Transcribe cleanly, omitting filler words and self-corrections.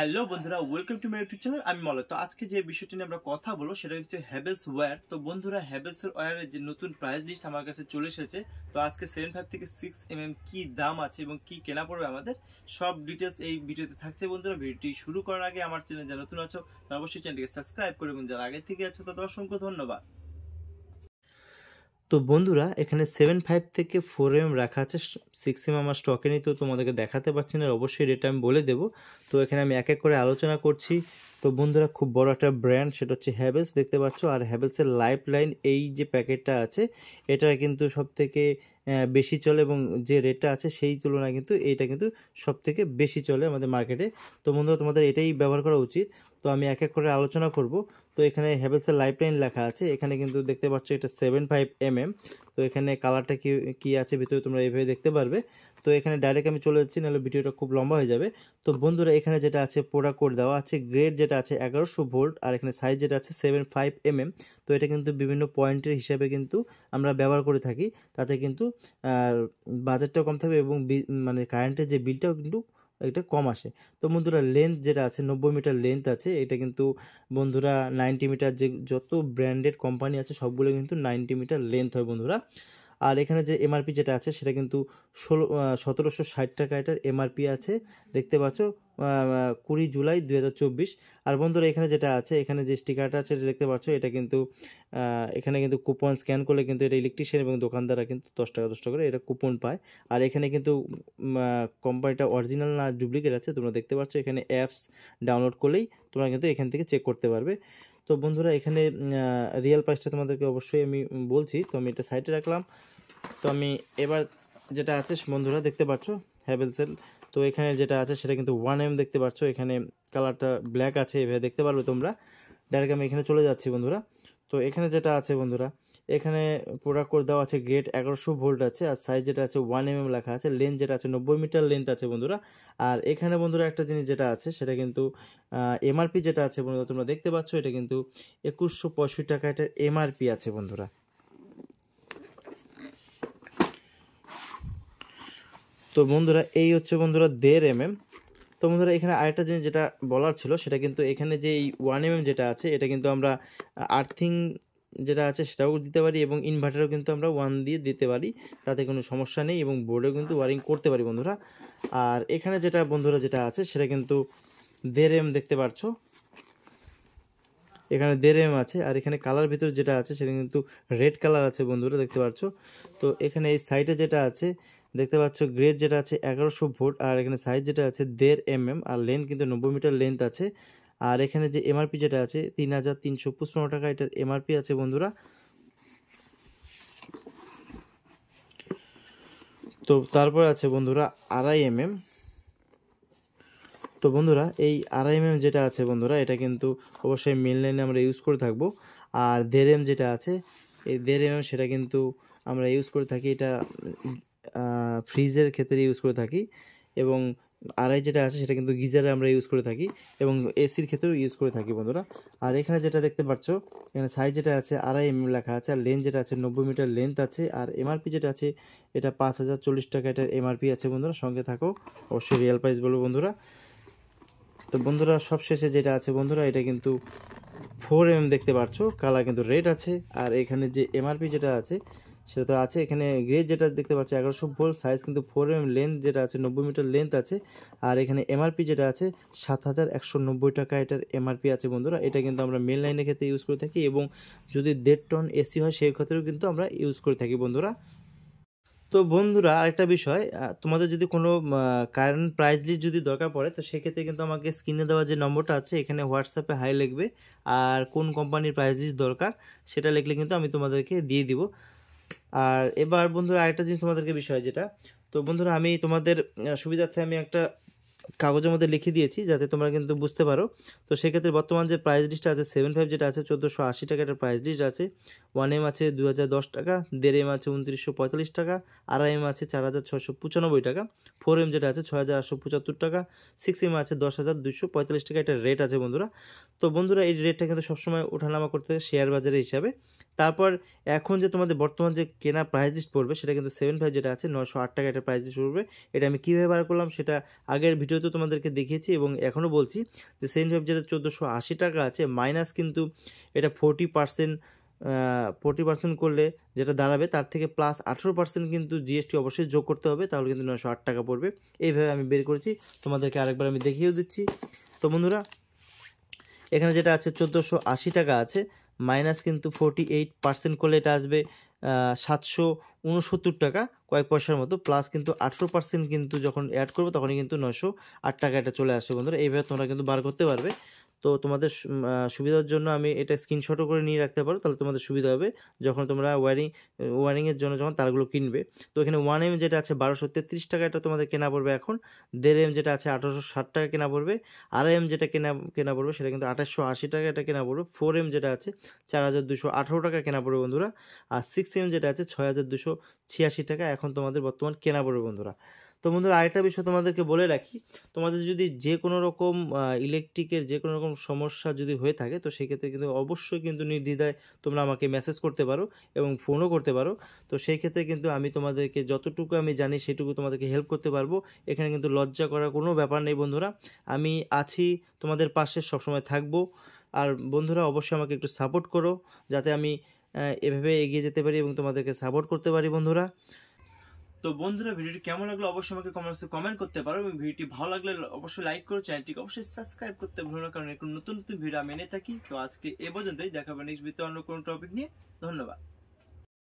Hello বন্ধুরা, welcome to my YouTube channel. আমি মলয়। তো আজকে যে বিষয়টি নিয়ে আমরা কথা বলবো সেটা হচ্ছে হ্যাভেলস ওয়্যার। তো বন্ধুরা, হ্যাভেলস এর ওয়্যারের যে নতুন প্রাইস লিস্ট আমার কাছে চলে এসেছে। তো আজকে 7.5 থেকে 6mm কি দাম আছে এবং কি কেনা পড়বে আমাদের সব ডিটেলস এই ভিডিওতে থাকছে। বন্ধুরা, ভিডিওটি শুরু করার আগে আমার চ্যানেল যারা নতুন আছো তারা অবশ্যই চ্যানেলটিকে সাবস্ক্রাইব করে এবং যারা আগে থেকে আছো তাদের অসংখ্য ধন্যবাদ। তো বন্ধুরা, এখানে 7.5 থেকে 4mm রাখা আছে, 6mm আমার স্টকে নেই, তো তোমাদেরকে দেখাতে পারছি না, অবশ্যই রেট আমি বলে দেবো। তো এখানে আমি এক এক করে আলোচনা করছি। তো বন্ধুরা, খুব বড় একটা ব্র্যান্ড, সেটা হচ্ছে হ্যাভেলস, দেখতে পাচ্ছ। আর হ্যাভেলসের লাইফ লাইন এই যে প্যাকেটটা আছে, এটা কিন্তু সব থেকে বেশি চলে এবং যে রেটটা আছে সেই তুলনায় কিন্তু এইটা কিন্তু সব থেকে বেশি চলে আমাদের মার্কেটে। তো বন্ধুরা, তোমাদের এটাই ব্যবহার করা উচিত। তো আমি এক এক করে আলোচনা করব। তো এখানে হ্যাভেলসের লাইফ লাইন লেখা আছে, এখানে কিন্তু দেখতে পাচ্ছ এটা 7.5mm। তো এখানে কালারটা কি আছে ভিতরে তোমরা এইভাবে দেখতে পারবে। তো এখানে ডাইরেক্ট আমি চলে যাচ্ছি, নাহলে ভিডিওটা খুব লম্বা হয়ে যাবে। তো বন্ধুরা, এখানে যেটা আছে প্রোডাক্ট কোড দেওয়া আছে, গ্রেড যেটা আছে 1100 ভোল্ট, আর এখানে সাইজ যেটা আছে 7.5mm। তো এটা কিন্তু বিভিন্ন পয়েন্টের হিসাবে কিন্তু আমরা ব্যবহার করে থাকি, তাতে কিন্তু বাজেটটাও কম থাকবে এবং মানে কারেন্টের যে বিলটাও কিন্তু এটা কম আসে। তো বন্ধুরা, লেন্থ যেটা আছে 90 মিটার লেন্থ আছে। এটা কিন্তু বন্ধুরা 90 মিটার, যে যত ব্র্যান্ডেড কোম্পানি আছে সবগুলো কিন্তু 90 মিটার লেন্থ হয় বন্ধুরা। আর এখানে যে এমআরপি যেটা আছে সেটা কিন্তু 1760 টাকা এটার এমআরপি আছে, দেখতে পাচ্ছ, 20 জুলাই 2024। আর বন্ধুরা, এখানে যেটা আছে, এখানে যে স্টিকারটা আছে দেখতে পাচ্ছ, এটা কিন্তু এখানে কিন্তু কুপন স্ক্যান করলে কিন্তু এটা ইলেকট্রিশিয়ান এবং দোকানদাররা কিন্তু 10 টাকা করে এটা কুপন পায়। আর এখানে কিন্তু কোম্পানিটা অরিজিনাল না ডুপ্লিকেট আছে তোমরা দেখতে পাচ্ছ। এখানে অ্যাপস ডাউনলোড করলেই তোমরা কিন্তু এখান থেকে চেক করতে পারবে। তো বন্ধুরা, এখানে রিয়েল প্রাইসটা তোমাদেরকে অবশ্যই আমি বলছি। তো আমি এটা সাইডে রাখলাম। তো আমি এবার যেটা আছে বন্ধুরা দেখতে পাচ্ছ হ্যাভেলসের। তো এখানে যেটা আছে সেটা কিন্তু 1mm দেখতে পাচ্ছ, এখানে কালারটা ব্ল্যাক আছে, এভাবে দেখতে পারবে তোমরা। ডাইরেক্ট আমি এখানে চলে যাচ্ছি বন্ধুরা। তো এখানে যেটা আছে বন্ধুরা, এখানে প্রোডাক্ট কোড দেওয়া আছে, গ্রেড 1100 ভোল্ট আছে, আর সাইজ যেটা আছে 1mm লেখা আছে, লেন্থ যেটা আছে 90 মিটার লেন্থ আছে বন্ধুরা। আর এখানে বন্ধুরা একটা জিনিস যেটা আছে সেটা কিন্তু এমআরপি যেটা আছে বন্ধুরা তোমরা দেখতে পাচ্ছ, এটা কিন্তু 2165 টাকা এটার এমআরপি আছে বন্ধুরা। তো বন্ধুরা, এই হচ্ছে বন্ধুরা 1.5mm। তো বন্ধুরা, এখানে আরেকটা জিনিস যেটা বলার ছিল সেটা কিন্তু এখানে যে এই 1mm যেটা আছে এটা কিন্তু আমরা আর্থিং যেটা আছে সেটাও দিতে পারি এবং ইনভার্টারও কিন্তু আমরা 1 দিয়ে দিতে পারি, তাতে কোনো সমস্যা নেই, এবং বোর্ডেও কিন্তু ওয়ারিং করতে পারি বন্ধুরা। আর এখানে যেটা বন্ধুরা যেটা আছে সেটা কিন্তু 1.5mm দেখতে পাচ্ছ, এখানে 1.5mm আছে। আর এখানে কালার ভিতর যেটা আছে সেটা কিন্তু রেড কালার আছে বন্ধুরা দেখতে পাচ্ছ। তো এখানে এই সাইডে যেটা আছে দেখতে পাচ্ছ, গ্রেড যেটা আছে 1100 ভোল্ট, আর এখানে সাইজ যেটা আছে 1.5mm, আর লেন্থ কিন্তু 90 মিটার লেন্থ আছে। আর এখানে যে এমআরপি যেটা আছে 3355 টাকা এটার এমআরপি আছে বন্ধুরা। তো তারপর আছে বন্ধুরা 2.5mm। তো বন্ধুরা, এই 2.5mm যেটা আছে বন্ধুরা এটা কিন্তু অবশ্যই মেন লাইনে আমরা ইউজ করে থাকবো। আর 1.5mm যেটা আছে, এই 1.5mm সেটা কিন্তু আমরা ইউজ করে থাকি, এটা ফ্রিজের ক্ষেত্রে ইউজ করে থাকি। এবং আড়াই যেটা আছে সেটা কিন্তু গিজারে আমরা ইউজ করে থাকি এবং এসির ক্ষেত্রেও ইউজ করে থাকি বন্ধুরা। আর এখানে যেটা দেখতে পাচ্ছ, এখানে সাইজ যেটা আছে 2.5mm লেখা আছে, আর লেন্থ যেটা আছে 90 মিটার লেন্থ আছে, আর এমআরপি যেটা আছে এটা 5040 টাকা এটার এমআরপি আছে বন্ধুরা। সঙ্গে থাকো, অবশ্যই রিয়েল প্রাইস বলবো বন্ধুরা। তো বন্ধুরা, সবশেষে যেটা আছে বন্ধুরা, এটা কিন্তু 4mm দেখতে পাচ্ছ, কালার কিন্তু রেড আছে। আর এখানে যে এমআরপি যেটা আছে সেটা তো আছে, এখানে গ্রেড যেটা দেখতে পাচ্ছ 1100 ভোল্ট, সাইজ কিন্তু 4mm, লেন্থ যেটা আছে 90 মিটার লেন্থ আছে। আর এখানে এমআরপি যেটা আছে 7190 টাকা এটার এমআরপি আছে বন্ধুরা। এটা কিন্তু আমরা মেন লাইনের ক্ষেত্রে ইউজ করে থাকি এবং যদি 1.5 টন এসি হয় সেই ক্ষেত্রেও কিন্তু আমরা ইউজ করে থাকি বন্ধুরা। তো বন্ধুরা, আরেকটা বিষয়, তোমাদের যদি কোনো কারেন্ট প্রাইস লিস্ট যদি দরকার পড়ে তো সেক্ষেত্রে কিন্তু আমাকে স্ক্রিনে দেওয়া যে নম্বরটা আছে এখানে হোয়াটসঅ্যাপে হাই লিখবে, আর কোন কোম্পানির প্রাইস লিস্ট দরকার সেটা লিখলে কিন্তু আমি তোমাদেরকে দিয়ে দিব। আর এবার বন্ধুরা, আরেকটা জিনিস তোমাদেরকে বিষয় যেটা, তো বন্ধুরা আমি তোমাদের সুবিধার্থে আমি একটা কাগজের মধ্যে লিখে দিয়েছি যাতে তোমরা কিন্তু বুঝতে পারো। তো সেক্ষেত্রে বর্তমান যে প্রাইস লিস্টটা আছে 7.5 যেটা আছে 1480 টাকা একটা প্রাইস লিস্ট আছে, 1M আছে 2010 টাকা, 1.5M আছে 2945 টাকা, 2.5M আছে 4695 টাকা, 4M যেটা আছে 6875 টাকা, 6M আছে 10245 টাকা, এটা রেট আছে বন্ধুরা। তো বন্ধুরা, এই রেটটা কিন্তু সবসময় ওঠানামা করতে থাকে শেয়ার বাজারের হিসাবে। তারপর এখন যে তোমাদের বর্তমান যে কেনা প্রাইস লিস্ট পড়বে সেটা কিন্তু 7.5 যেটা আছে 908 টাকা একটা প্রাইস লিস্ট পড়বে। এটা আমি কীভাবে বার করলাম সেটা আগের ভিডিও ভিডিওতে তোমাদেরকে দেখিয়েছি এবং এখনও বলছি যে 75 যেটা 1480 টাকা আছে মাইনাস কিন্তু এটা 40% করলে যেটা দাঁড়াবে তার থেকে প্লাস 18% কিন্তু জিএসটি অবশ্যই যোগ করতে হবে, তাহলে কিন্তু 908 টাকা পড়বে। এইভাবে আমি বের করেছি, তোমাদেরকে আরেকবার আমি দেখিয়েও দিচ্ছি। তো বন্ধুরা এখানে যেটা আছে 1480 টাকা আছে মাইনাস কিন্তু 48% করলে এটা আসবে 769 টাকা কয়েক পয়সার মতো, প্লাস কিন্তু 18% কিন্তু যখন অ্যাড করবো তখনই কিন্তু 908 টাকা এটা চলে আসে বন্ধুরা। এইভাবে তোমরা কিন্তু বার করতে পারবে। তো তোমাদের সুবিধার জন্য আমি এটা স্ক্রিনশটও করে নিয়ে রাখতে পারো, তাহলে তোমাদের সুবিধা হবে যখন তোমরা ওয়ারিংয়ের জন্য যখন তারগুলো কিনবে। তো এখানে 1M যেটা আছে 1233 টাকা, এটা তোমাদের কেনা পড়বে এখন। 1.5M যেটা আছে 1860 টাকা কেনা পড়বে। 2.5M যেটা কেনা পড়বে সেটা কিন্তু 2880 টাকা এটা কেনা পড়বে। 4M যেটা আছে 4218 টাকা কেনা পড়বে বন্ধুরা। আর 6M যেটা আছে 6286 টাকা এখন তোমাদের বর্তমান কেনা পড়বে বন্ধুরা। তো বন্ধুরা আরেকটা বিষয় তোমাদেরকে বলে রাখি, তোমাদের যদি যে কোনো রকম ইলেকট্রিকের যে কোনো রকম সমস্যা যদি হয়ে থাকে তো সেক্ষেত্রে কিন্তু অবশ্যই কিন্তু নির্দ্বিধায় তোমরা আমাকে মেসেজ করতে পারো এবং ফোনও করতে পারো। তো সেই ক্ষেত্রে কিন্তু আমি তোমাদেরকে যতটুকু আমি জানি সেটুকু তোমাদেরকে হেল্প করতে পারবো। এখানে কিন্তু লজ্জা করার কোনো ব্যাপার নেই বন্ধুরা, আমি আছি তোমাদের পাশে, সবসময় থাকবো। আর বন্ধুরা অবশ্যই আমাকে একটু সাপোর্ট করো যাতে আমি এভাবে এগিয়ে যেতে পারি এবং তোমাদেরকে সাপোর্ট করতে পারি বন্ধুরা। তো বন্ধুরা ভিডিওটি কেমন লাগলো অবশ্যই আমাকে কমেন্ট করতে পারো এবং ভিডিওটি ভালো লাগলে অবশ্যই লাইক করো, চ্যানেলটিকে অবশ্যই সাবস্ক্রাইব করতে ভুলো না, কারণ এরকম নতুন নতুন ভিডিও আমি এনে থাকি। তো আজকে এ পর্যন্তই, দেখাবো নেক্সট ভিডিওতে অন্য কোনো টপিক নিয়ে। ধন্যবাদ।